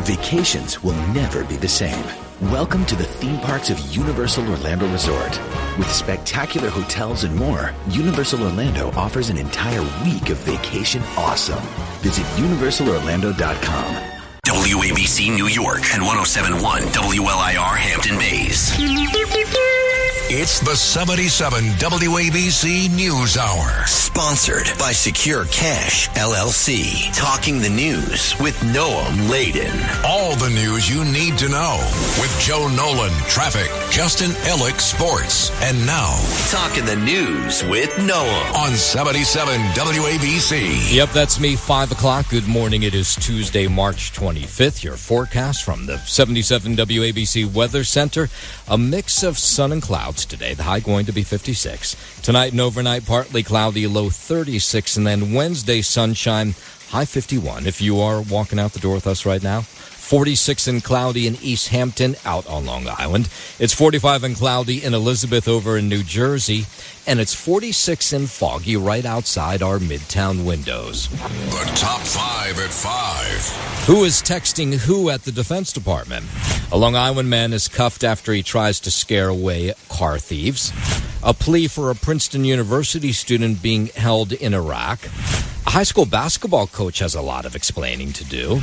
Vacations will never be the same. Welcome to the theme parks of Universal Orlando Resort. With spectacular hotels and more, Universal Orlando offers an entire week of vacation awesome. Visit universalorlando.com. WABC New York and 107.1 WLIR Hampton Bays. It's the 77 WABC News Hour. Sponsored by Secure Cash, LLC. Talking the news with Noam Laden. All the news you need to know with Joe Nolan, traffic, Justin Ellick, sports. And now, Talking the news with Noam on 77 WABC. Yep, that's me, 5 o'clock. Good morning. It is Tuesday, March 25th. Your forecast from the 77 WABC Weather Center. A mix of sun and clouds today. The high going to be 56. Tonight and overnight, partly cloudy, low 36. And then Wednesday, sunshine, high 51. If you are walking out the door with us right now, 46 and cloudy in East Hampton, out on Long Island. It's 45 and cloudy in Elizabeth over in New Jersey. And it's 46 and foggy right outside our Midtown windows. The top 5 at 5. Who is texting who at the Defense Department? A Long Island man is cuffed after he tries to scare away car thieves. A plea for a Princeton University student being held in Iraq. A high school basketball coach has a lot of explaining to do.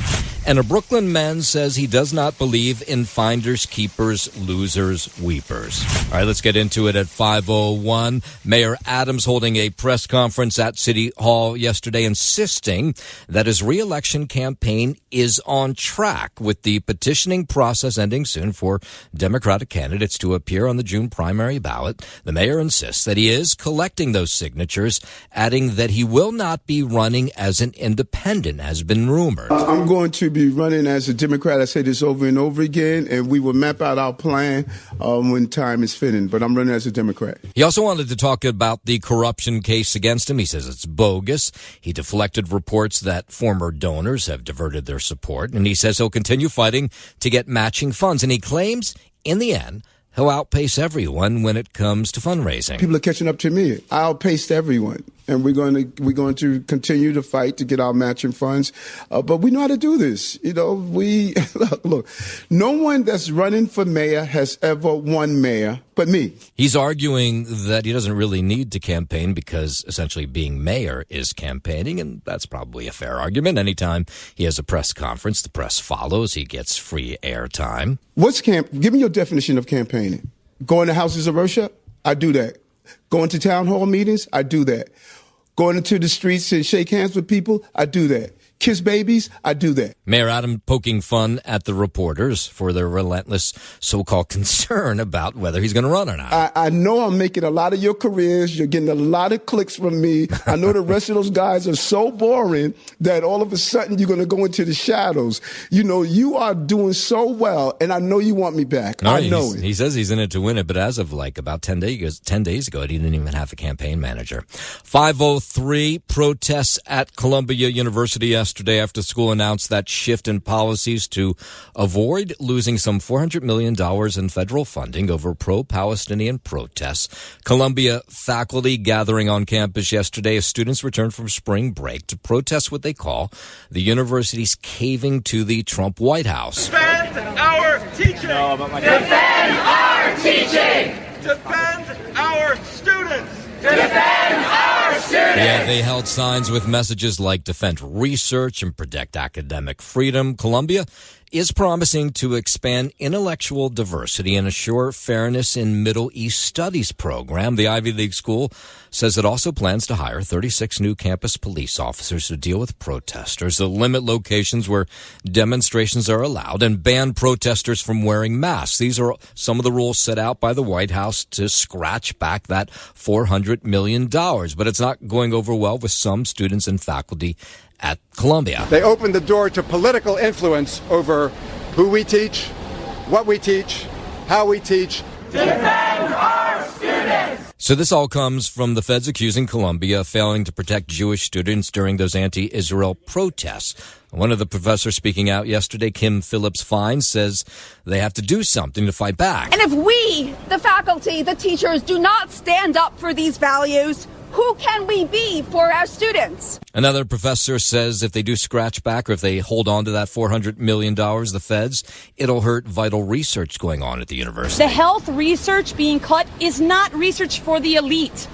And a Brooklyn man says he does not believe in finders, keepers, losers, weepers. All right, let's get into it at 5:01. Mayor Adams holding a press conference at City Hall yesterday insisting that his re-election campaign is on track with the petitioning process ending soon for Democratic candidates to appear on the June primary ballot. The mayor insists that he is collecting those signatures, adding that he will not be running as an independent, has been rumored. I'm going to be running as a Democrat. I say this over and over again, and we will map out our plan when time is fitting. But I'm running as a Democrat. He also wanted to talk about the corruption case against him. He says it's bogus. He deflected reports that former donors have diverted their support, and he says he'll continue fighting to get matching funds. And he claims, in the end, he'll outpace everyone when it comes to fundraising. People are catching up to me. I outpaced everyone. And we're going to continue to fight to get our matching funds. But we know how to do this. You know, look, no one that's running for mayor has ever won mayor but me. He's arguing that he doesn't really need to campaign because essentially being mayor is campaigning, and that's probably a fair argument. Anytime he has a press conference, the press follows. He gets free airtime. Give me your definition of campaigning. Going to houses of worship? I do that. Going to town hall meetings? I do that. Going into the streets and shake hands with people? I do that. Kiss babies? I do that. Mayor Adams poking fun at the reporters for their relentless so-called concern about whether he's going to run or not. I know I'm making a lot of your careers. You're getting a lot of clicks from me. I know the rest of those guys are so boring that all of a sudden you're going to go into the shadows. You know, you are doing so well, and I know you want me back. No, I know it. He says he's in it to win it, but as of like about 10 days ago, he didn't even have a campaign manager. 5:03, protests at Columbia University yesterday after school announced that shift in policies to avoid losing some $400 million in federal funding over pro-Palestinian protests. Columbia faculty gathering on campus yesterday as students returned from spring break to protest what they call the university's caving to the Trump White House. Defend our teaching! Defend our teaching! Defend our students! Defend our students! Yeah, they held signs with messages like defend research and protect academic freedom. Columbia is promising to expand intellectual diversity and assure fairness in Middle East Studies program. The Ivy League school says it also plans to hire 36 new campus police officers to deal with protesters, to limit locations where demonstrations are allowed, and ban protesters from wearing masks. These are some of the rules set out by the White House to scratch back that $400 million. But it's not going over well with some students and faculty at Columbia. They opened the door to political influence over who we teach, what we teach, how we teach. Defend our students! So this all comes from the feds accusing Columbia of failing to protect Jewish students during those anti-Israel protests. One of the professors speaking out yesterday, Kim Phillips-Fine, says they have to do something to fight back. And if we, the faculty, the teachers, do not stand up for these values, who can we be for our students? Another professor says if they do scratch back or if they hold on to that $400 million, the feds, it'll hurt vital research going on at the university. The health research being cut is not research for the elite.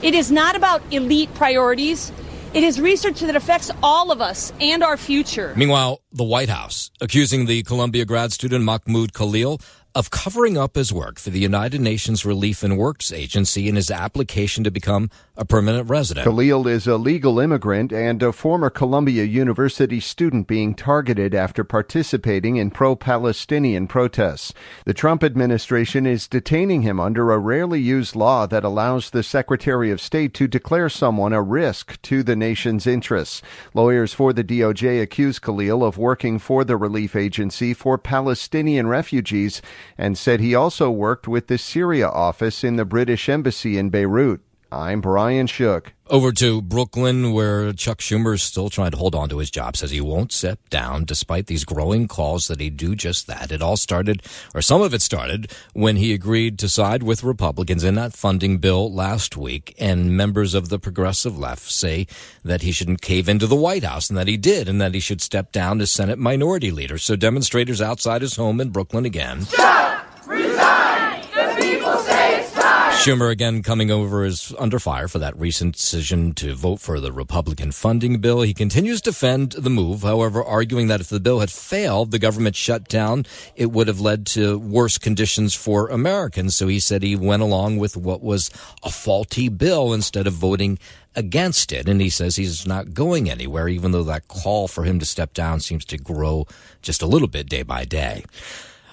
It is not about elite priorities. It is research that affects all of us and our future. Meanwhile, the White House accusing the Columbia grad student Mahmoud Khalil of covering up his work for the United Nations Relief and Works Agency in his application to become a permanent resident. Khalil is a legal immigrant and a former Columbia University student being targeted after participating in pro-Palestinian protests. The Trump administration is detaining him under a rarely used law that allows the Secretary of State to declare someone a risk to the nation's interests. Lawyers for the DOJ accuse Khalil of working for the relief agency for Palestinian refugees and said he also worked with the Syria office in the British Embassy in Beirut. I'm Brian Shook. Over to Brooklyn, where Chuck Schumer is still trying to hold on to his job, says he won't step down despite these growing calls that he do just that. It all started, or some of it started, when he agreed to side with Republicans in that funding bill last week, and members of the progressive left say that he shouldn't cave into the White House, and that he did, and that he should step down as Senate Minority Leader. So demonstrators outside his home in Brooklyn again. Stop! Resign! The people say it's time! Schumer again coming over is under fire for that recent decision to vote for the Republican funding bill. He continues to defend the move, however, arguing that if the bill had failed, the government shutdown, it would have led to worse conditions for Americans. So he said he went along with what was a faulty bill instead of voting against it. And he says he's not going anywhere, even though that call for him to step down seems to grow just a little bit day by day.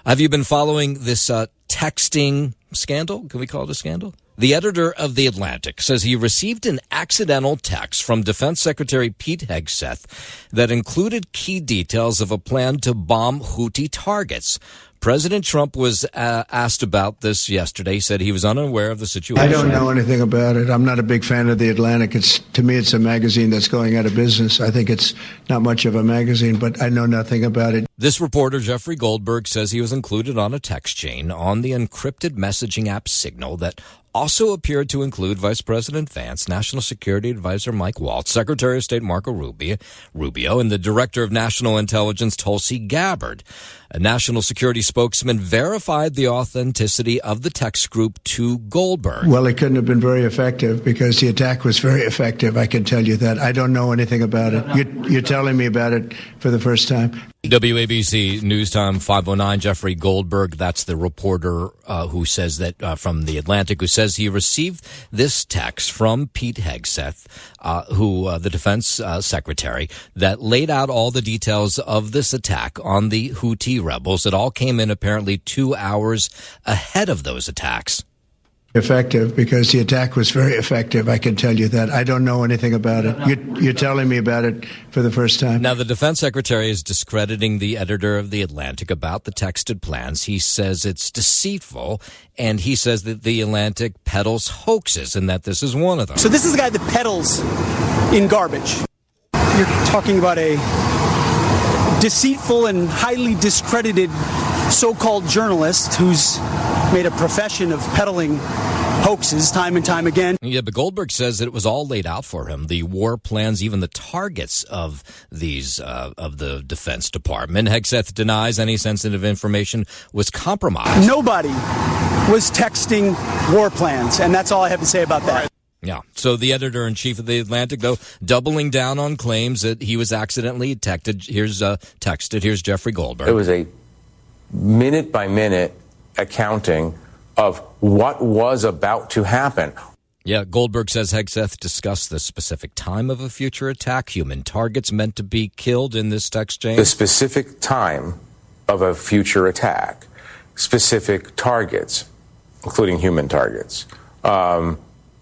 Have you been following this texting scandal? Can we call it a scandal? The editor of The Atlantic says he received an accidental text from Defense Secretary Pete Hegseth that included key details of a plan to bomb Houthi targets. President Trump was asked about this yesterday. He said he was unaware of the situation. I don't know anything about it. I'm not a big fan of The Atlantic. To me, it's a magazine that's going out of business. I think it's not much of a magazine, but I know nothing about it. This reporter, Jeffrey Goldberg, says he was included on a text chain on the encrypted messaging app Signal that also appeared to include Vice President Vance, National Security Advisor Mike Waltz, Secretary of State Marco Rubio, and the Director of National Intelligence Tulsi Gabbard. A national security spokesman verified the authenticity of the text group to Goldberg. Well, it couldn't have been very effective because the attack was very effective. I can tell you that. I don't know anything about it. You're telling me about it for the first time. WABC News Time 509, Jeffrey Goldberg, that's the reporter who says that from The Atlantic, who says he received this text from Pete Hegseth, the defense secretary, that laid out all the details of this attack on the Houthi rebels. It all came in apparently 2 hours ahead of those attacks. Effective because the attack was very effective. I can tell you that. I don't know anything about it. You're telling me about it for the first time. Now, the defense secretary is discrediting the editor of The Atlantic about the texted plans. He says it's deceitful, and he says that The Atlantic peddles hoaxes and that this is one of them. So this is the guy that peddles in garbage. You're talking about a deceitful and highly discredited so-called journalist who's made a profession of peddling hoaxes time and time again. Yeah, but Goldberg says that it was all laid out for him. The war plans, even the targets of these, of the Defense Department. Hegseth denies any sensitive information was compromised. Nobody was texting war plans, and that's all I have to say about that. Yeah. So the editor-in-chief of The Atlantic, though, doubling down on claims that he was accidentally texted. Here's Jeffrey Goldberg. It was a minute-by-minute accounting of what was about to happen. Yeah, Goldberg says Hegseth discussed the specific time of a future attack, human targets meant to be killed in this text chain. The specific time of a future attack, specific targets, including human targets,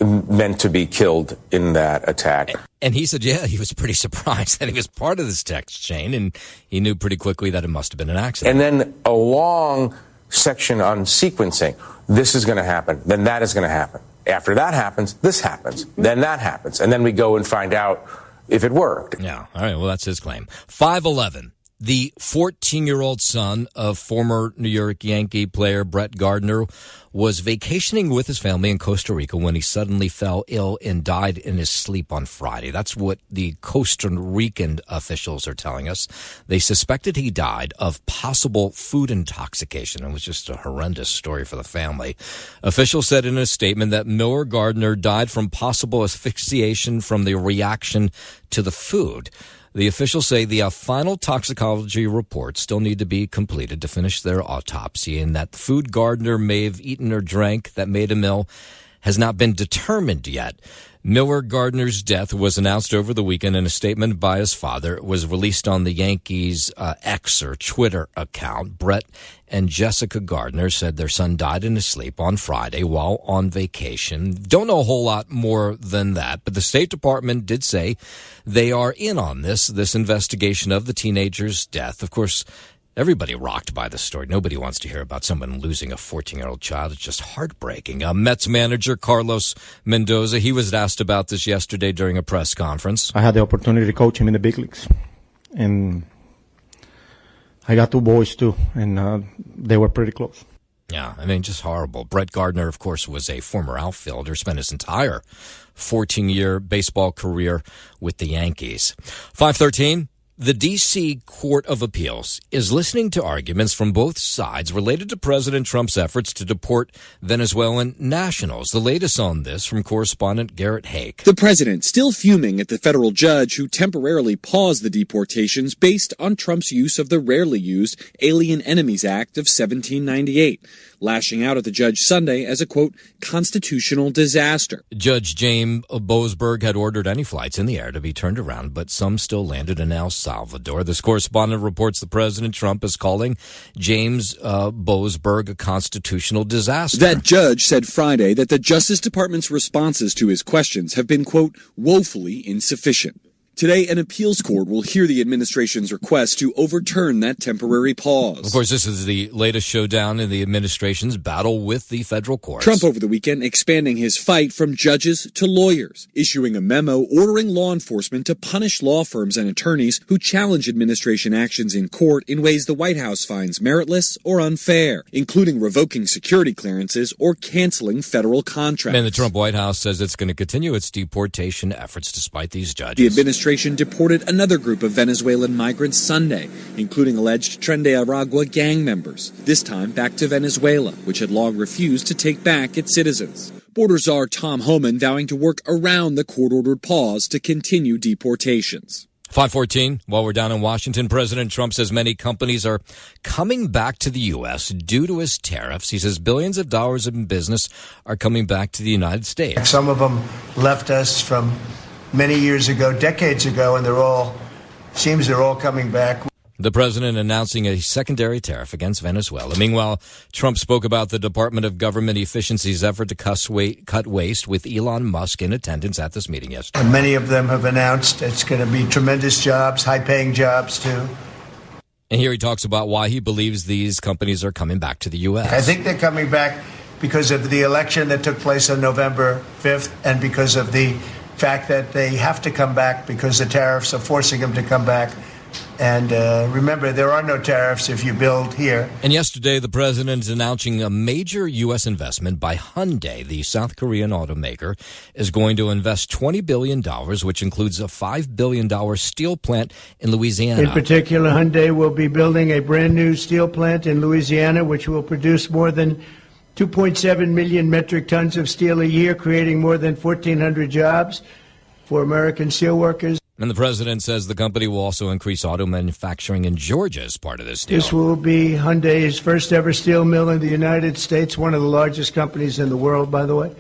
meant to be killed in that attack. And he said, yeah, he was pretty surprised that he was part of this text chain, and he knew pretty quickly that it must have been an accident. And then a long section on sequencing. This is going to happen, then that is going to happen. After that happens, this happens, then that happens. And then we go and find out if it worked. Yeah, all right, well, that's his claim. 511. The 14-year-old son of former New York Yankee player Brett Gardner was vacationing with his family in Costa Rica when he suddenly fell ill and died in his sleep on Friday. That's what the Costa Rican officials are telling us. They suspected he died of possible food intoxication. It was just a horrendous story for the family. Officials said in a statement that Miller Gardner died from possible asphyxiation from the reaction to the food. The officials say the final toxicology reports still need to be completed to finish their autopsy, and that the food Gardner may have eaten or drank that made him ill has not been determined yet. Miller Gardner's death was announced over the weekend in a statement by his father. It was released on the Yankees' X or Twitter account. Brett and Jessica Gardner said their son died in his sleep on Friday while on vacation. Don't know a whole lot more than that, but the State Department did say they are in on this investigation of the teenager's death. Of course, everybody rocked by the story. Nobody wants to hear about someone losing a 14-year-old child. It's just heartbreaking. Mets manager Carlos Mendoza, he was asked about this yesterday during a press conference. I had the opportunity to coach him in the big leagues, and I got two boys too, and they were pretty close. Yeah, I mean, just horrible. Brett Gardner, of course, was a former outfielder, spent his entire 14-year baseball career with the Yankees. 5:13. The D.C. Court of Appeals is listening to arguments from both sides related to President Trump's efforts to deport Venezuelan nationals. The latest on this from correspondent Garrett Hake. The president still fuming at the federal judge who temporarily paused the deportations based on Trump's use of the rarely used Alien Enemies Act of 1798, lashing out at the judge Sunday as a, quote, constitutional disaster. Judge James Boasberg had ordered any flights in the air to be turned around, but some still landed in El Salvador. This correspondent reports that President Trump is calling James Boasberg a constitutional disaster. That judge said Friday that the Justice Department's responses to his questions have been, quote, woefully insufficient. Today, an appeals court will hear the administration's request to overturn that temporary pause. Of course, this is the latest showdown in the administration's battle with the federal courts. Trump over the weekend expanding his fight from judges to lawyers, issuing a memo ordering law enforcement to punish law firms and attorneys who challenge administration actions in court in ways the White House finds meritless or unfair, including revoking security clearances or canceling federal contracts. And the Trump White House says it's going to continue its deportation efforts despite these judges. The administration deported another group of Venezuelan migrants Sunday, including alleged Tren de Aragua gang members, this time back to Venezuela, which had long refused to take back its citizens. Border Czar Tom Homan vowing to work around the court-ordered pause to continue deportations. 5:14, while we're down in Washington, President Trump says many companies are coming back to the U.S. due to his tariffs. He says billions of dollars in business are coming back to the United States. Some of them left us from many years ago, decades ago, and they're all coming back. The president announcing a secondary tariff against Venezuela. Meanwhile, Trump spoke about the Department of Government Efficiency's effort to cut waste with Elon Musk in attendance at this meeting yesterday. And many of them have announced it's going to be tremendous jobs, high-paying jobs, too. And here he talks about why he believes these companies are coming back to the U.S. I think they're coming back because of the election that took place on November 5th and because of the fact that they have to come back because the tariffs are forcing them to come back. And remember, there are no tariffs if you build here. And yesterday, the president is announcing a major U.S. investment by Hyundai. The South Korean automaker is going to invest $20 billion, which includes a $5 billion steel plant in Louisiana. In particular, Hyundai will be building a brand new steel plant in Louisiana, which will produce more than 2.7 million metric tons of steel a year, creating more than 1,400 jobs for American steelworkers. And the president says the company will also increase auto manufacturing in Georgia as part of this deal. This will be Hyundai's first ever steel mill in the United States, one of the largest companies in the world, by the way,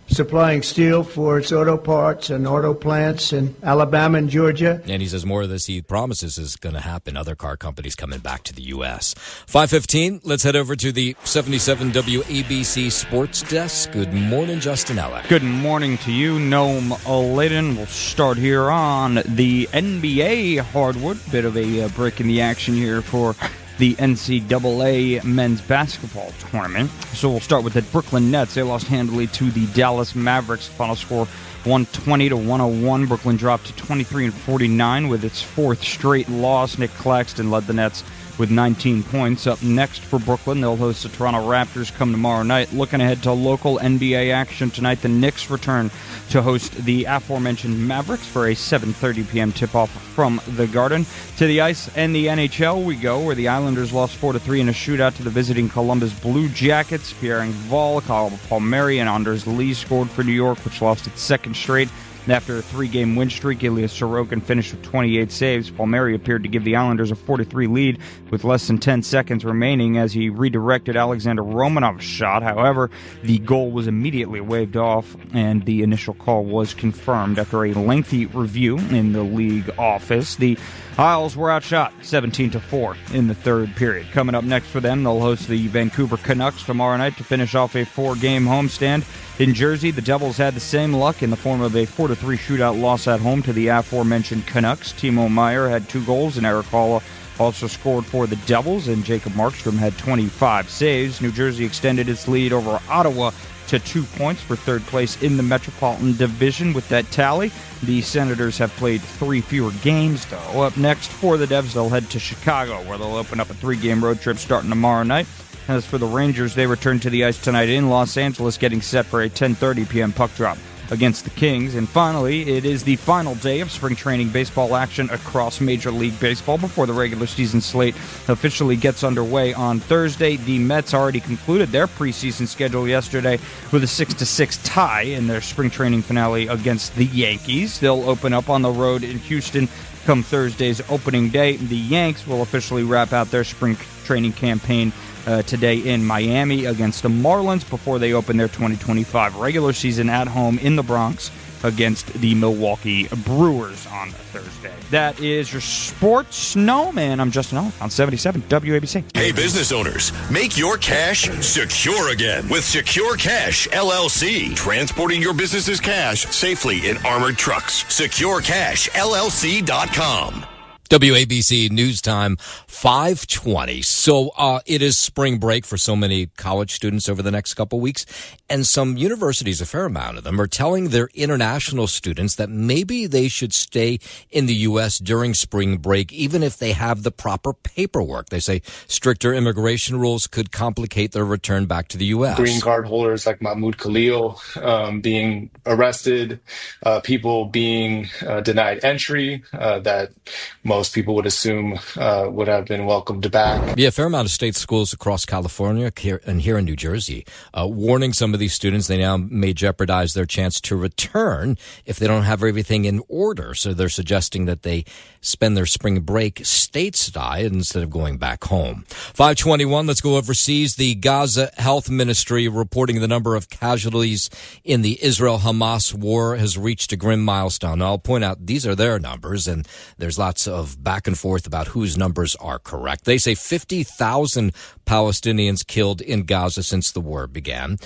supplying steel for its auto parts and auto plants in Alabama and Georgia. And he says more of this he promises is going to happen. Other car companies coming back to the U.S. 5:15, let's head over to the 77 WABC Sports Desk. Good morning, Justin Ellick. Good morning to you, Noam Layden. We'll start here on the NBA hardwood. Bit of a break in the action here for the NCAA men's basketball tournament. So we'll start with the Brooklyn Nets. They lost handily to the Dallas Mavericks. Final score 120-101. Brooklyn dropped to 23-49 with its fourth straight loss. Nick Claxton led the Nets with 19 points. Up next for Brooklyn, they'll host the Toronto Raptors come tomorrow night. Looking ahead to local NBA action tonight, the Knicks return to host the aforementioned Mavericks for a 7:30 p.m. tip-off from the Garden. To the ice and the NHL we go, where the Islanders lost 4-3 in a shootout to the visiting Columbus Blue Jackets. Pierre-Engvall, Kyle Palmieri, and Anders Lee scored for New York, which lost its second straight. After a 3-game win streak, Ilya Sorokin finished with 28 saves. Palmieri appeared to give the Islanders a 4-3 lead with less than 10 seconds remaining as he redirected Alexander Romanov's shot. However, the goal was immediately waved off, and the initial call was confirmed after a lengthy review in the league office. The Isles were outshot 17-4 in the third period. Coming up next for them, they'll host the Vancouver Canucks tomorrow night to finish off a 4-game homestand. In Jersey, the Devils had the same luck in the form of a 4-3 shootout loss at home to the aforementioned Canucks. Timo Meier had 2 goals, and Eric Halla also scored for the Devils, and Jacob Markstrom had 25 saves. New Jersey extended its lead over Ottawa to 2 points for third place in the Metropolitan Division with that tally. The Senators have played 3 fewer games, though. Up next for the Devs, they'll head to Chicago, where they'll open up a 3-game road trip starting tomorrow night. As for the Rangers, they return to the ice tonight in Los Angeles, getting set for a 10:30 p.m. puck drop against the Kings. And finally, it is the final day of spring training baseball action across Major League Baseball before the regular season slate officially gets underway on Thursday. The Mets already concluded their preseason schedule yesterday with a 6-6 tie in their spring training finale against the Yankees. They'll open up on the road in Houston come Thursday's opening day. The Yanks will officially wrap out their spring training campaign today in Miami against the Marlins before they open their 2025 regular season at home in the Bronx against the Milwaukee Brewers on Thursday. That is your sports snowman. I'm Justin Ellis on 77 WABC. Hey, business owners, make your cash secure again with Secure Cash LLC. Transporting your business's cash safely in armored trucks. SecureCashLLC.com. WABC News Time, 5:20. So it is spring break for so many college students over the next couple weeks, and some universities, a fair amount of them, are telling their international students that maybe they should stay in the U.S. during spring break, even if they have the proper paperwork. They say stricter immigration rules could complicate their return back to the U.S. Green card holders like Mahmoud Khalil being arrested, people being denied entry that most people would assume would have been welcomed back. Yeah, a fair amount of state schools across California and here in New Jersey warning some of these students they now may jeopardize their chance to return if they don't have everything in order. So they're suggesting that they spend their spring break stateside instead of going back home. 5:21, let's go overseas. The Gaza Health Ministry reporting the number of casualties in the Israel-Hamas war has reached a grim milestone. Now, I'll point out these are their numbers, and there's lots of back and forth about whose numbers are correct. They say 50,000 Palestinians killed in Gaza since the war began.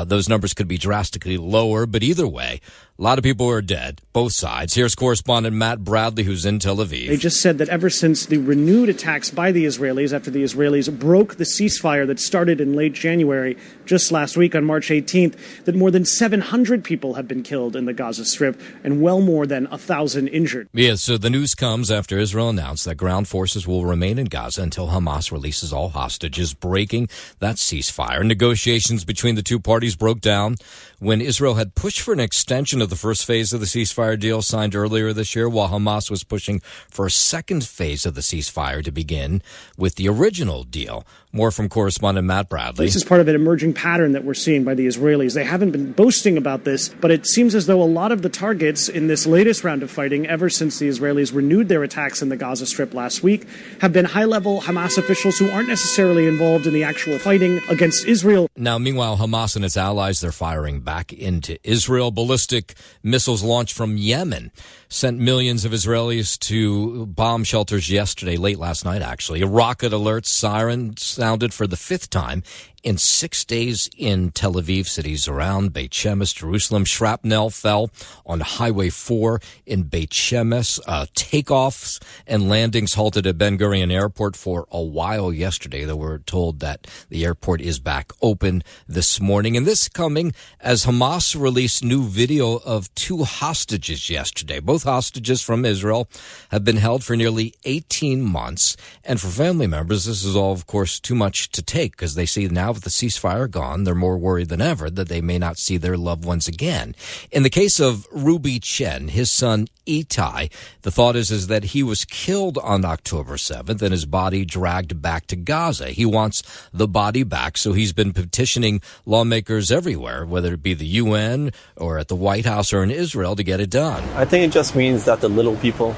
Those numbers could be drastically lower, but either way, a lot of people are dead, both sides. Here's correspondent Matt Bradley, who's in Tel Aviv. They just said that ever since the renewed attacks by the Israelis, after the Israelis broke the ceasefire that started in late January, just last week on March 18th, that more than 700 people have been killed in the Gaza Strip and well more than 1,000 injured. Yeah, so the news comes after Israel announced that ground forces will remain in Gaza until Hamas releases all hostages, breaking that ceasefire. Negotiations between the two parties broke down when Israel had pushed for an extension of the first phase of the ceasefire deal signed earlier this year, while Hamas was pushing for a second phase of the ceasefire to begin with the original deal. More from correspondent Matt Bradley. This is part of an emerging pattern that we're seeing by the Israelis. They haven't been boasting about this, but it seems as though a lot of the targets in this latest round of fighting, ever since the Israelis renewed their attacks in the Gaza Strip last week, have been high-level Hamas officials who aren't necessarily involved in the actual fighting against Israel. Now, meanwhile, Hamas and its allies, they're firing back into Israel. Ballistic missiles launched from Yemen sent millions of Israelis to bomb shelters yesterday, late last night, actually. A rocket alert siren sounded for the fifth time in 6 days in Tel Aviv, cities around Beit Shemesh, Jerusalem. Shrapnel fell on Highway 4 in Beit Shemesh. Takeoffs and landings halted at Ben Gurion Airport for a while yesterday, though we're told that the airport is back open this morning. And this coming as Hamas released new video of two hostages yesterday. Both hostages from Israel have been held for nearly 18 months. And for family members, this is all, of course, too much to take, because they see now with the ceasefire gone, they're more worried than ever that they may not see their loved ones again. In the case of Ruby Chen, his son Itai, the thought is that he was killed on October 7th and his body dragged back to Gaza. He wants the body back, so he's been petitioning lawmakers everywhere, whether it be the UN or at the White House or in Israel, to get it done. I think it just means that the little people,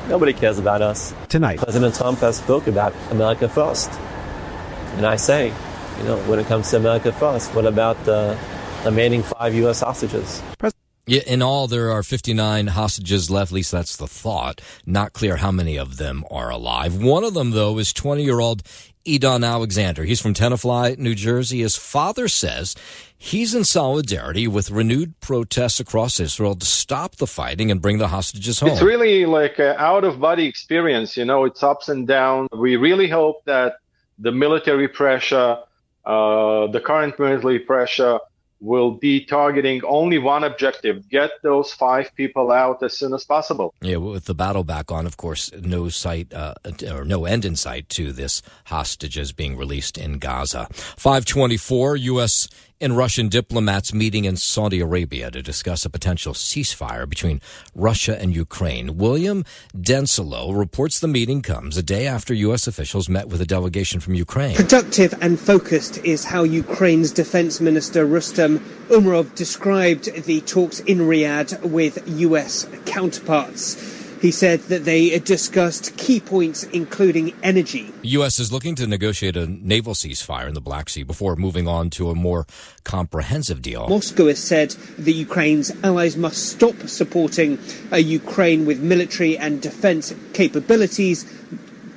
nobody cares about us. Tonight, President Trump has spoke about America first. And I say, when it comes to America first, what about the remaining 5 U.S. hostages? Yeah, in all, there are 59 hostages left, at least that's the thought. Not clear how many of them are alive. One of them, though, is 20-year-old Edon Alexander. He's from Tenafly, New Jersey. His father says he's in solidarity with renewed protests across Israel to stop the fighting and bring the hostages home. It's really like an out-of-body experience. It's ups and downs. We really hope that the military pressure, the current military pressure, will be targeting only one objective: get those 5 people out as soon as possible. Yeah, with the battle back on, of course, no end in sight to this hostages being released in Gaza. 5:24, U.S. and Russian diplomats meeting in Saudi Arabia to discuss a potential ceasefire between Russia and Ukraine. William Denslow reports the meeting comes a day after U.S. officials met with a delegation from Ukraine. Productive and focused is how Ukraine's defense minister Rustem Umerov described the talks in Riyadh with U.S. counterparts. He said that they discussed key points, including energy. U.S. is looking to negotiate a naval ceasefire in the Black Sea before moving on to a more comprehensive deal. Moscow has said that Ukraine's allies must stop supporting Ukraine with military and defense capabilities.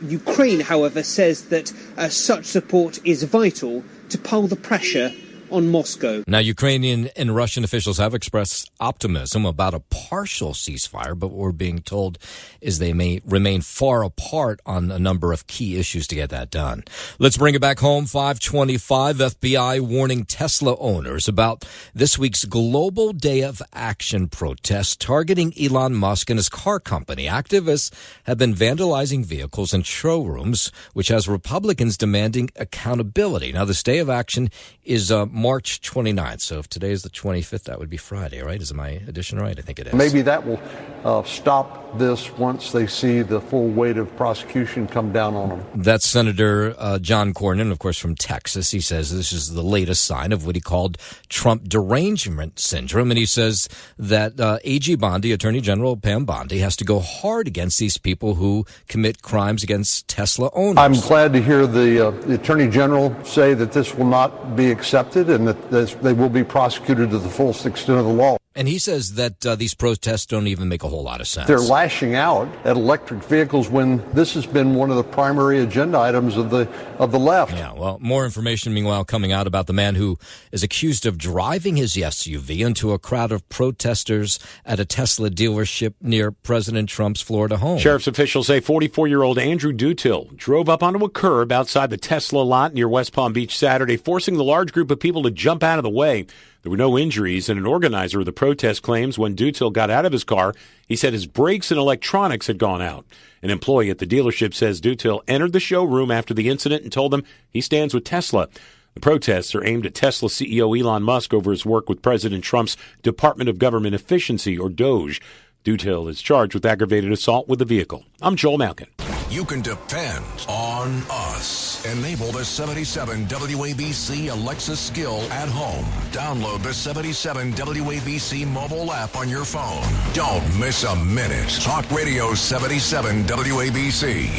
Ukraine, however, says that such support is vital to pull the pressure on Moscow. Now, Ukrainian and Russian officials have expressed optimism about a partial ceasefire, but what we're being told is they may remain far apart on a number of key issues to get that done. Let's bring it back home. 5:25, FBI warning Tesla owners about this week's Global Day of Action protest targeting Elon Musk and his car company. Activists have been vandalizing vehicles and showrooms, which has Republicans demanding accountability. Now, this Day of Action is March 29th. So if today is the 25th, that would be Friday, right? Is my addition right? I think it is. Maybe that will stop this once they see the full weight of prosecution come down on them. That's Senator John Cornyn, of course, from Texas. He says this is the latest sign of what he called Trump derangement syndrome. And he says that AG Bondi, Attorney General Pam Bondi, has to go hard against these people who commit crimes against Tesla owners. I'm glad to hear the Attorney General say that this will not be accepted and that they will be prosecuted to the fullest extent of the law. And he says that these protests don't even make a whole lot of sense. They're lashing out at electric vehicles when this has been one of the primary agenda items of the left. Yeah, well, more information, meanwhile, coming out about the man who is accused of driving his SUV into a crowd of protesters at a Tesla dealership near President Trump's Florida home. Sheriff's officials say 44-year-old Andrew Dutil drove up onto a curb outside the Tesla lot near West Palm Beach Saturday, forcing the large group of people to jump out of the way. There were no injuries, and an organizer of the protest claims when Dutil got out of his car, he said his brakes and electronics had gone out. An employee at the dealership says Dutil entered the showroom after the incident and told them he stands with Tesla. The protests are aimed at Tesla CEO Elon Musk over his work with President Trump's Department of Government Efficiency, or DOGE. Dutil is charged with aggravated assault with the vehicle. I'm Joel Malkin. You can depend on us. Enable the 77 WABC Alexa skill at home. Download the 77 WABC mobile app on your phone. Don't miss a minute. Talk Radio 77 WABC.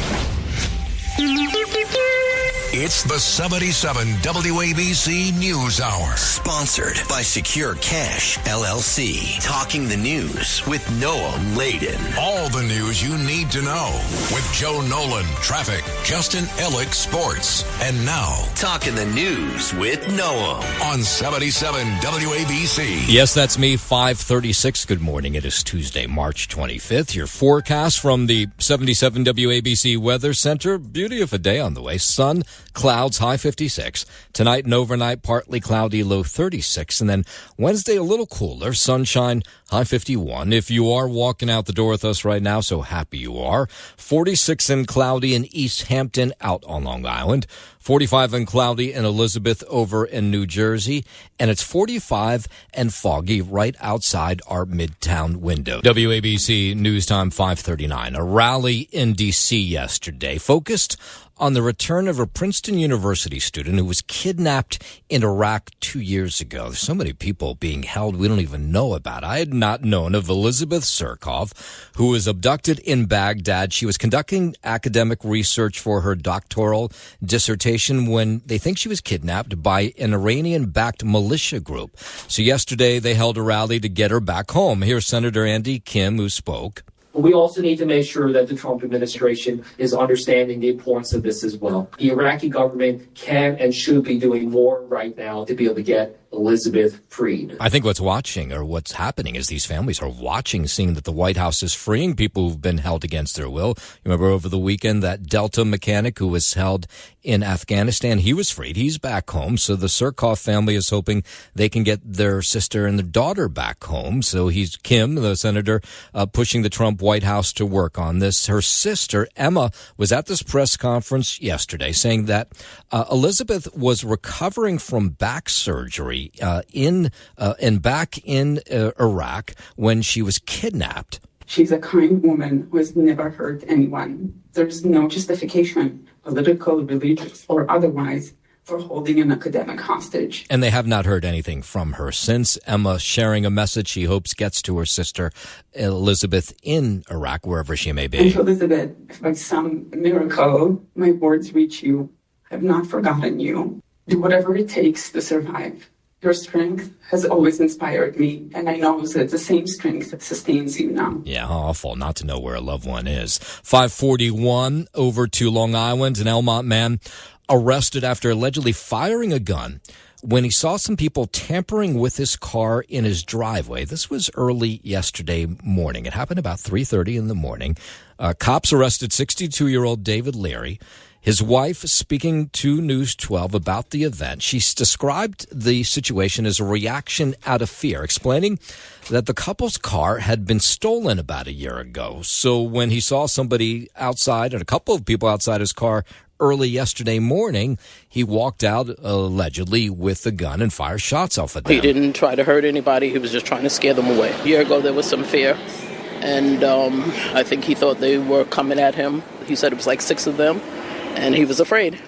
It's the 77 WABC News Hour. Sponsored by Secure Cash, LLC. Talking the news with Noah Layden. All the news you need to know with Joe Nolan, traffic, Justin Ellick, sports. And now, Talking the news with Noah on 77 WABC. Yes, that's me, 5:36. Good morning. It is Tuesday, March 25th. Your forecast from the 77 WABC Weather Center. Beauty of a day on the way. Sun, clouds, high 56. Tonight and overnight, partly cloudy, low 36. And then Wednesday, a little cooler. Sunshine, high 51. If you are walking out the door with us right now, so happy you are. 46 and cloudy in East Hampton, out on Long Island. 45 and cloudy in Elizabeth over in New Jersey. And it's 45 and foggy right outside our Midtown window. WABC News Time 5:39. A rally in D.C. yesterday focused on the return of a Princeton University student who was kidnapped in Iraq 2 years ago. There's so many people being held we don't even know about. I had not known of Elizabeth Surkov, who was abducted in Baghdad. She was conducting academic research for her doctoral dissertation when they think she was kidnapped by an Iranian-backed militia group. So yesterday they held a rally to get her back home. Here's Senator Andy Kim, who spoke. We also need to make sure that the Trump administration is understanding the importance of this as well. The Iraqi government can and should be doing more right now to be able to get Elizabeth freed. I think what's happening is these families are watching, seeing that the White House is freeing people who've been held against their will. You remember over the weekend that Delta mechanic who was held in Afghanistan, he was freed. He's back home. So the Surkov family is hoping they can get their sister and their daughter back home. So he's Kim, the senator, pushing the Trump White House to work on this. Her sister, Emma, was at this press conference yesterday saying that Elizabeth was recovering from back surgery back in Iraq when she was kidnapped. She's a kind woman who has never hurt anyone. There's no justification, political, religious, or otherwise, for holding an academic hostage. And they have not heard anything from her since. Emma sharing a message she hopes gets to her sister Elizabeth in Iraq, wherever she may be. And to Elizabeth, if by some miracle my words reach you, I have not forgotten you. Do whatever it takes to survive. Your strength has always inspired me, and I know that the same strength that sustains you now. Yeah, awful not to know where a loved one is. 541 over to Long Island. An Elmont man arrested after allegedly firing a gun when he saw some people tampering with his car in his driveway. This was early yesterday morning. It happened about 3:30 in the morning. Cops arrested 62-year-old David Leary. His wife speaking to News 12 about the event. She's described the situation as a reaction out of fear, explaining that the couple's car had been stolen about a year ago. So when he saw somebody outside and a couple of people outside his car early yesterday morning, he walked out allegedly with a gun and fired shots off at them. He didn't try to hurt anybody. He was just trying to scare them away. A year ago, there was some fear, and I think he thought they were coming at him. He said it was like 6 of them. And he was afraid.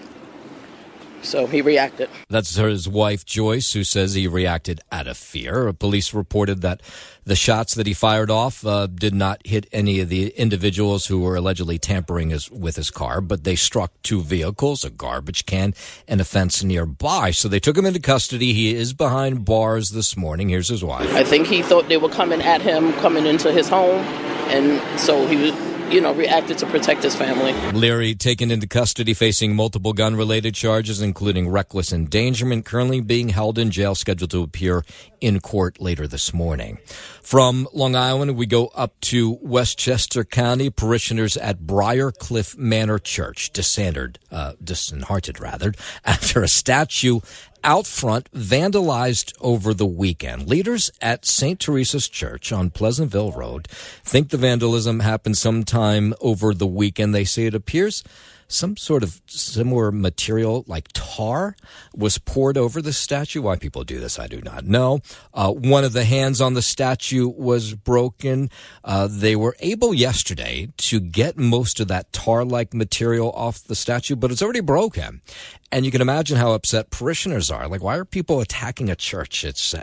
So he reacted. That's his wife, Joyce, who says he reacted out of fear. Police reported that the shots that he fired off did not hit any of the individuals who were allegedly tampering with his car, but they struck 2 vehicles, a garbage can, and a fence nearby. So they took him into custody. He is behind bars this morning. Here's his wife. I think he thought they were coming at him, coming into his home. And so he was, reacted to protect his family. Leary taken into custody facing multiple gun-related charges, including reckless endangerment, currently being held in jail, scheduled to appear in court later this morning. From Long Island, we go up to Westchester County. Parishioners at Briarcliff Manor Church disheartened after a statue out front vandalized over the weekend. Leaders at St. Teresa's Church on Pleasantville Road think the vandalism happened sometime over the weekend. They say it appears some sort of similar material like tar was poured over the statue. Why people do this, I do not know. One of the hands on the statue was broken. They were able yesterday to get most of that tar-like material off the statue, but it's already broken. And you can imagine how upset parishioners are. Like, why are people attacking a church? It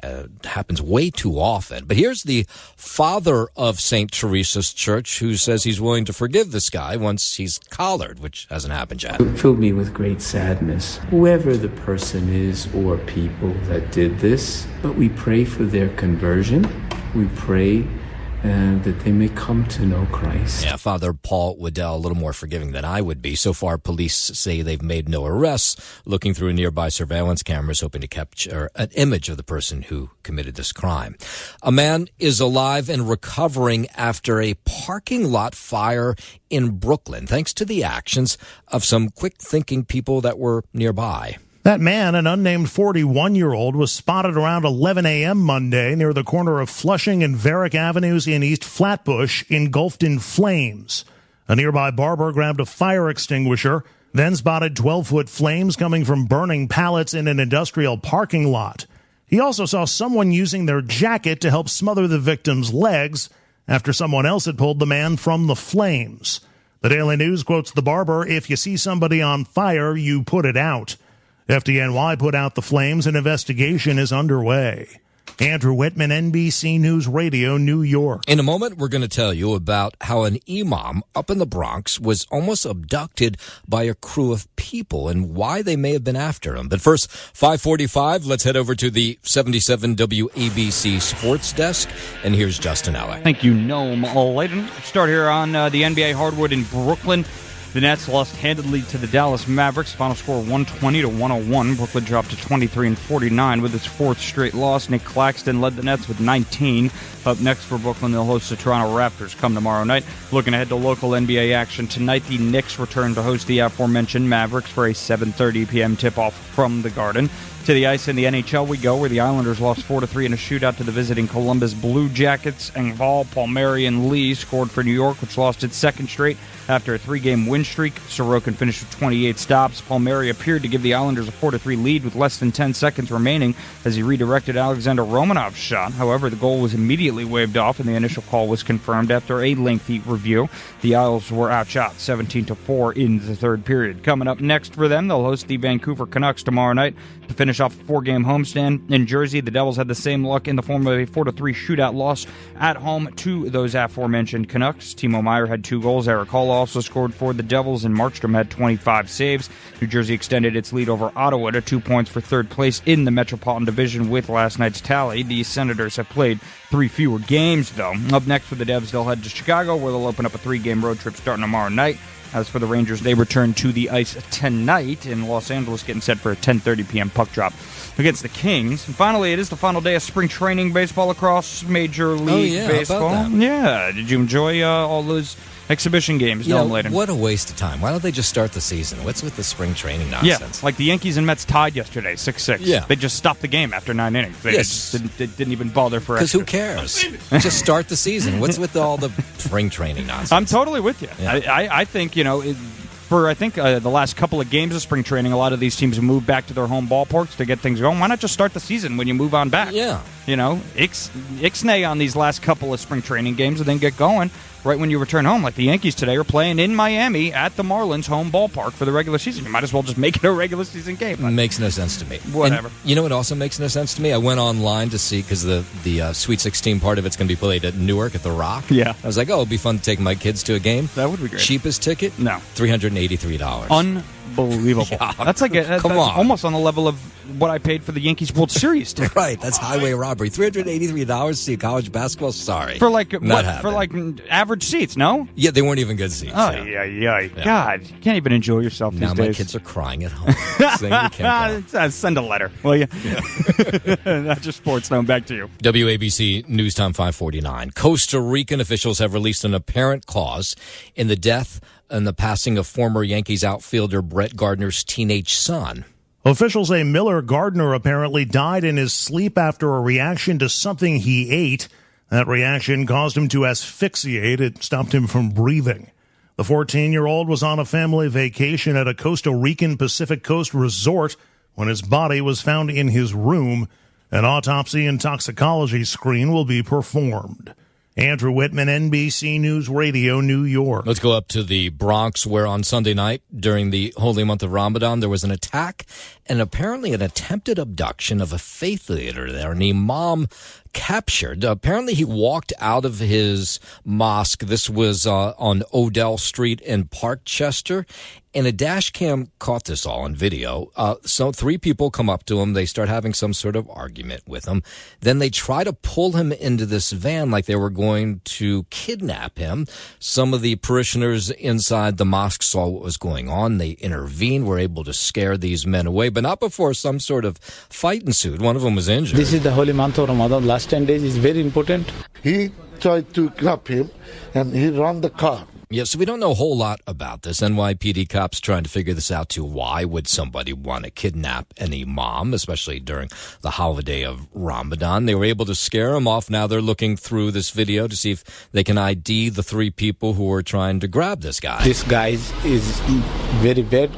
happens way too often. But here's the father of St. Teresa's Church who says he's willing to forgive this guy once he's collared, which Hasn't happened yet. It filled me with great sadness, whoever the person is or people that did this. But we pray for their conversion. We pray that they may come to know Christ. Yeah, Father Paul Waddell, a little more forgiving than I would be. So far, police say they've made no arrests, looking through nearby surveillance cameras, hoping to capture an image of the person who committed this crime. A man is alive and recovering after a parking lot fire in Brooklyn, thanks to the actions of some quick-thinking people that were nearby. That man, an unnamed 41-year-old, was spotted around 11 a.m. Monday near the corner of Flushing and Varick Avenues in East Flatbush, engulfed in flames. A nearby barber grabbed a fire extinguisher, then spotted 12-foot flames coming from burning pallets in an industrial parking lot. He also saw someone using their jacket to help smother the victim's legs after someone else had pulled the man from the flames. The Daily News quotes the barber, "If you see somebody on fire, you put it out." FDNY put out the flames. An investigation is underway. Andrew Whitman, NBC News Radio, New York. In a moment, we're going to tell you about how an imam up in the Bronx was almost abducted by a crew of people and why they may have been after him. But first, 5:45, let's head over to the 77 WABC Sports Desk. And here's Justin Eller. Thank you, Noam Layden. Start here on the NBA hardwood in Brooklyn. The Nets lost handedly to the Dallas Mavericks. Final score 120-101. Brooklyn dropped to 23-49 with its fourth straight loss. Nick Claxton led the Nets with 19. Up next for Brooklyn, they'll host the Toronto Raptors come tomorrow night. Looking ahead to local NBA action tonight, the Knicks return to host the aforementioned Mavericks for a 7:30 p.m. tip-off from the Garden. To the ice in the NHL we go, where the Islanders lost 4-3 in a shootout to the visiting Columbus Blue Jackets. Engvall, Palmieri, and Lee scored for New York, which lost its second straight after a 3-game win streak. Sorokin finished with 28 stops. Palmieri appeared to give the Islanders a 4-3 lead with less than 10 seconds remaining as he redirected Alexander Romanov's shot. However, the goal was immediately waved off, and the initial call was confirmed after a lengthy review. The Isles were outshot 17-4 in the third period. Coming up next for them, they'll host the Vancouver Canucks tomorrow night to finish off a 4-game homestand. In Jersey, the Devils had the same luck in the form of a 4-3 shootout loss at home to those aforementioned Canucks. Timo Meier had 2 goals. Eric Hall also scored for the Devils, and Markstrom had 25 saves. New Jersey extended its lead over Ottawa to 2 points for third place in the Metropolitan Division with last night's tally. The Senators have played 3 fewer games, though. Up next for the Devs, they'll head to Chicago, where they'll open up a 3-game road trip starting tomorrow night. As for the Rangers, they return to the ice tonight in Los Angeles, getting set for a 10:30 p.m. puck drop against the Kings. And finally, it is the final day of spring training baseball across Major League Baseball. How about that? Yeah, did you enjoy all those exhibition games? What a waste of time. Why don't they just start the season? What's with the spring training nonsense? Yeah, like the Yankees and Mets tied yesterday, 6-6. Yeah. They just stopped the game after 9 innings. They didn't even bother for extra. Because who cares? Just start the season. What's with all the spring training nonsense? I'm totally with you. Yeah. I think, the last couple of games of spring training, a lot of these teams move back to their home ballparks to get things going. Why not just start the season when you move on back? Yeah. Ixnay on these last couple of spring training games and then get going right when you return home. Like the Yankees today are playing in Miami at the Marlins home ballpark for the regular season. You might as well just make it a regular season game. Makes no sense to me. Whatever. And you know what also makes no sense to me? I went online to see, because the Sweet 16 part of it's going to be played at Newark at the Rock. Yeah. I was like, it'd be fun to take my kids to a game. That would be great. Cheapest ticket? No. $383. Unbelievable. That's like that's almost on the level of what I paid for the Yankees World Series ticket. Right, that's highway robbery. $383 to see college basketball? Sorry. For average seats, no? Yeah, they weren't even good seats. Oh, yeah. God, you can't even enjoy yourself now these days. My kids are crying at home. Saying we can't go. Send a letter, will you? That's your sports now. Back to you. WABC News Time 549. Costa Rican officials have released an apparent cause in the death and the passing of former Yankees outfielder Brett Gardner's teenage son. Officials say Miller Gardner apparently died in his sleep after a reaction to something he ate. That reaction caused him to asphyxiate. It stopped him from breathing. The 14-year-old was on a family vacation at a Costa Rican Pacific Coast resort when his body was found in his room. An autopsy and toxicology screen will be performed. Andrew Whitman, NBC News Radio, New York. Let's go up to the Bronx, where on Sunday night, during the holy month of Ramadan, there was an attack and apparently an attempted abduction of a faith leader there, an imam captured. Apparently, he walked out of his mosque. This was on Odell Street in Parkchester, And a dash cam caught this all on video. So 3 people come up to him. They start having some sort of argument with him. Then they try to pull him into this van like they were going to kidnap him. Some of the parishioners inside the mosque saw what was going on. They intervened, were able to scare these men away, but not before some sort of fight ensued. One of them was injured. This is the holy month of Ramadan. Last 10 days is very important. He tried to grab him and he ran the car. Yeah, so we don't know a whole lot about this. NYPD cops trying to figure this out too. Why would somebody want to kidnap an imam, especially during the holiday of Ramadan? They were able to scare him off. Now they're looking through this video to see if they can ID the 3 people who were trying to grab this guy. This guy is very bad,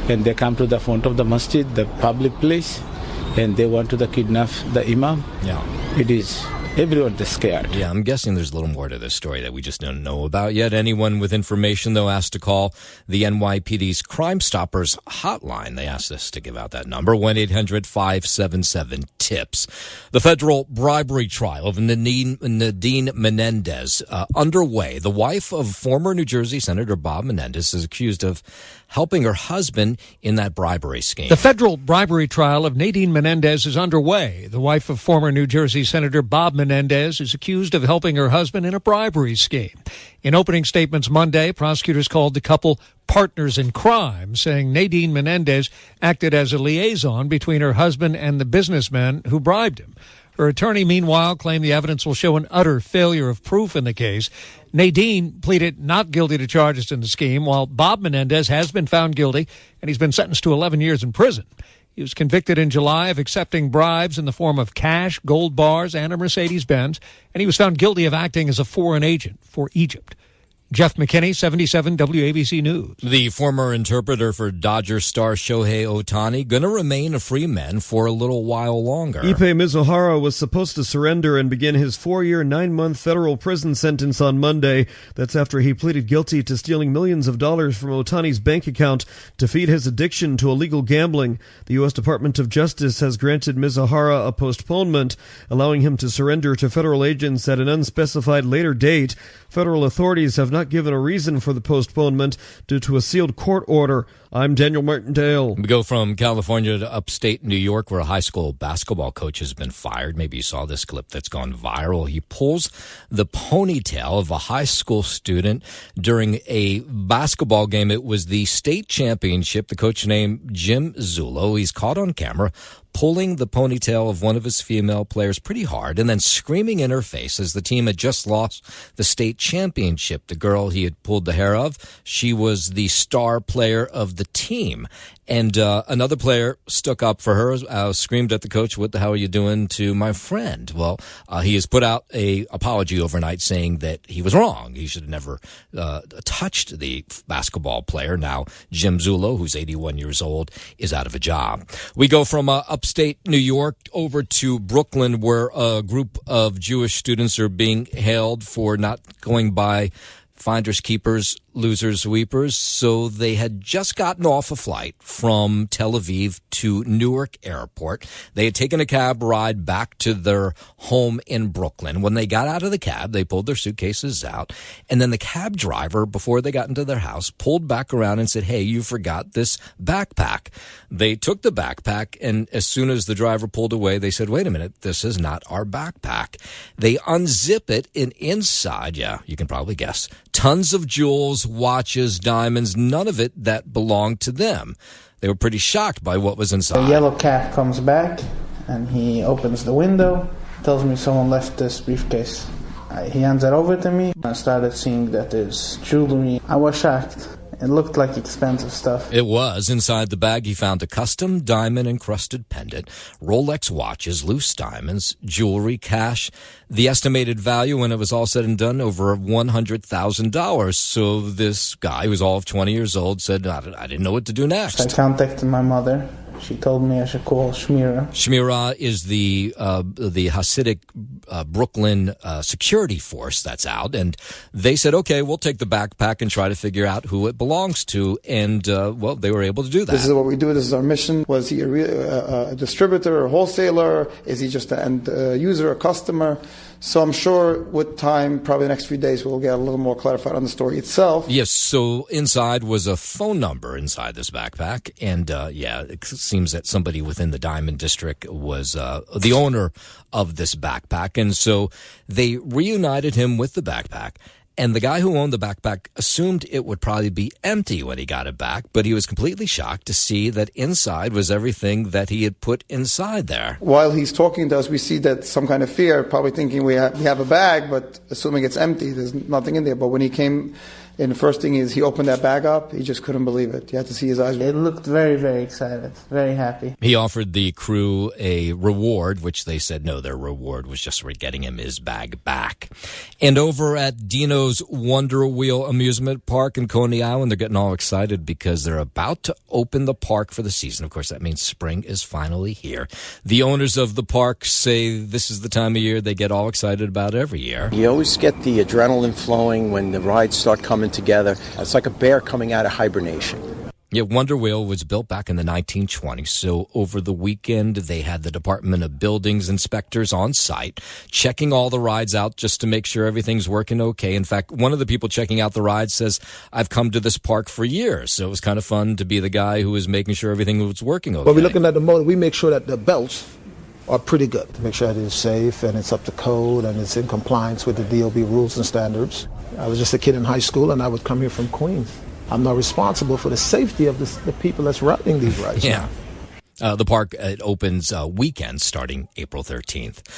and they come to the front of the masjid, the public place, and they want to kidnap the imam. Yeah. It is... everyone is scared. Yeah, I'm guessing there's a little more to this story that we just don't know about yet. Anyone with information, though, asked to call the NYPD's Crime Stoppers hotline. They asked us to give out that number, 1-800-577-TIPS. The federal bribery trial of Nadine Menendez underway. The wife of former New Jersey Senator Bob Menendez is accused of helping her husband in that bribery scheme. The federal bribery trial of Nadine Menendez is underway. The wife of former New Jersey Senator Bob Menendez is accused of helping her husband in a bribery scheme. In opening statements Monday, prosecutors called the couple partners in crime, saying Nadine Menendez acted as a liaison between her husband and the businessman who bribed him. Her attorney, meanwhile, claimed the evidence will show an utter failure of proof in the case. Nadine pleaded not guilty to charges in the scheme, while Bob Menendez has been found guilty, and he's been sentenced to 11 years in prison. He was convicted in July of accepting bribes in the form of cash, gold bars, and a Mercedes-Benz, and he was found guilty of acting as a foreign agent for Egypt. Jeff McKinney, 77 WABC News. The former interpreter for Dodger star Shohei Ohtani going to remain a free man for a little while longer. Ippei Mizuhara was supposed to surrender and begin his 4-year, 9-month federal prison sentence on Monday. That's after he pleaded guilty to stealing millions of dollars from Ohtani's bank account to feed his addiction to illegal gambling. The U.S. Department of Justice has granted Mizuhara a postponement, allowing him to surrender to federal agents at an unspecified later date. Federal authorities have not given a reason for the postponement due to a sealed court order. I'm Daniel Martindale. We go from California to upstate New York, where a high school basketball coach has been fired. Maybe you saw this clip that's gone viral. He pulls the ponytail of a high school student during a basketball game. It was the state championship. The coach named Jim Zulo. He's caught on camera pulling the ponytail of one of his female players pretty hard and then screaming in her face as the team had just lost the state championship. The girl he had pulled the hair of, she was the star player of the team. And another player stuck up for her, screamed at the coach, "What the hell are you doing to my friend?" Well, he has put out a apology overnight saying that he was wrong. He should have never touched the basketball player. Now, Jim Zulo, who's 81 years old, is out of a job. We go from upstate New York over to Brooklyn, where a group of Jewish students are being hailed for not going by finders, keepers, losers, weepers. So they had just gotten off a flight from Tel Aviv to Newark Airport. They had taken a cab ride back to their home in Brooklyn. When they got out of the cab, they pulled their suitcases out. And then the cab driver, before they got into their house, pulled back around and said, "Hey, you forgot this backpack." They took the backpack, and as soon as the driver pulled away, they said, "Wait a minute, this is not our backpack." They unzip it, and inside, yeah, you can probably guess, tons of jewels, watches, diamonds, none of it that belonged to them. They were pretty shocked by what was inside. The yellow cat comes back and he opens the window, tells me someone left this briefcase. He hands it over to me. I started seeing that there's jewelry. I was shocked. It looked like expensive stuff. It was. Inside the bag, he found a custom diamond-encrusted pendant, Rolex watches, loose diamonds, jewelry, cash. The estimated value, when it was all said and done, over $100,000. So this guy, who was all of 20 years old, said, I didn't know what to do next. I contacted my mother. She told me I should call Shmira. Shmira is the Hasidic Brooklyn security force that's out, and they said, "Okay, we'll take the backpack and try to figure out who it belongs to." And well, they were able to do that. This is what we do. This is our mission. Was he a distributor, a wholesaler? Is he just an end user, a customer? So I'm sure with time, probably the next few days, we'll get a little more clarified on the story itself. Yes, so inside was a phone number inside this backpack. And, it seems that somebody within the Diamond District was the owner of this backpack. And so they reunited him with the backpack. And the guy who owned the backpack assumed it would probably be empty when he got it back, but he was completely shocked to see that inside was everything that he had put inside there. While he's talking to us, we see that some kind of fear, probably thinking we have a bag, but assuming it's empty, there's nothing in there. But when he came in, the first thing is he opened that bag up. He just couldn't believe it. You had to see his eyes. It looked very, very excited, very happy. He offered the crew a reward, which they said no, their reward was just for getting him his bag back. And over at Dino's Wonder Wheel Amusement Park in Coney Island, they're getting all excited because they're about to open the park for the season. Of course, that means spring is finally here. The owners of the park say this is the time of year they get all excited about every year. You always get the adrenaline flowing when the rides start coming together. It's like a bear coming out of hibernation. Yeah, Wonder Wheel was built back in the 1920s, so over the weekend they had the Department of Buildings inspectors on site checking all the rides out just to make sure everything's working okay. In fact, one of the people checking out the rides says, I've come to this park for years, so it was kind of fun to be the guy who was making sure everything was working okay. When we're looking at the motor, we make sure that the belts are pretty good. To make sure that it's safe and it's up to code and it's in compliance with the DOB rules and standards. I was just a kid in high school and I would come here from Queens. I'm not responsible for the safety of the people that's riding these rides. Yeah. The park opens weekends starting April 13th.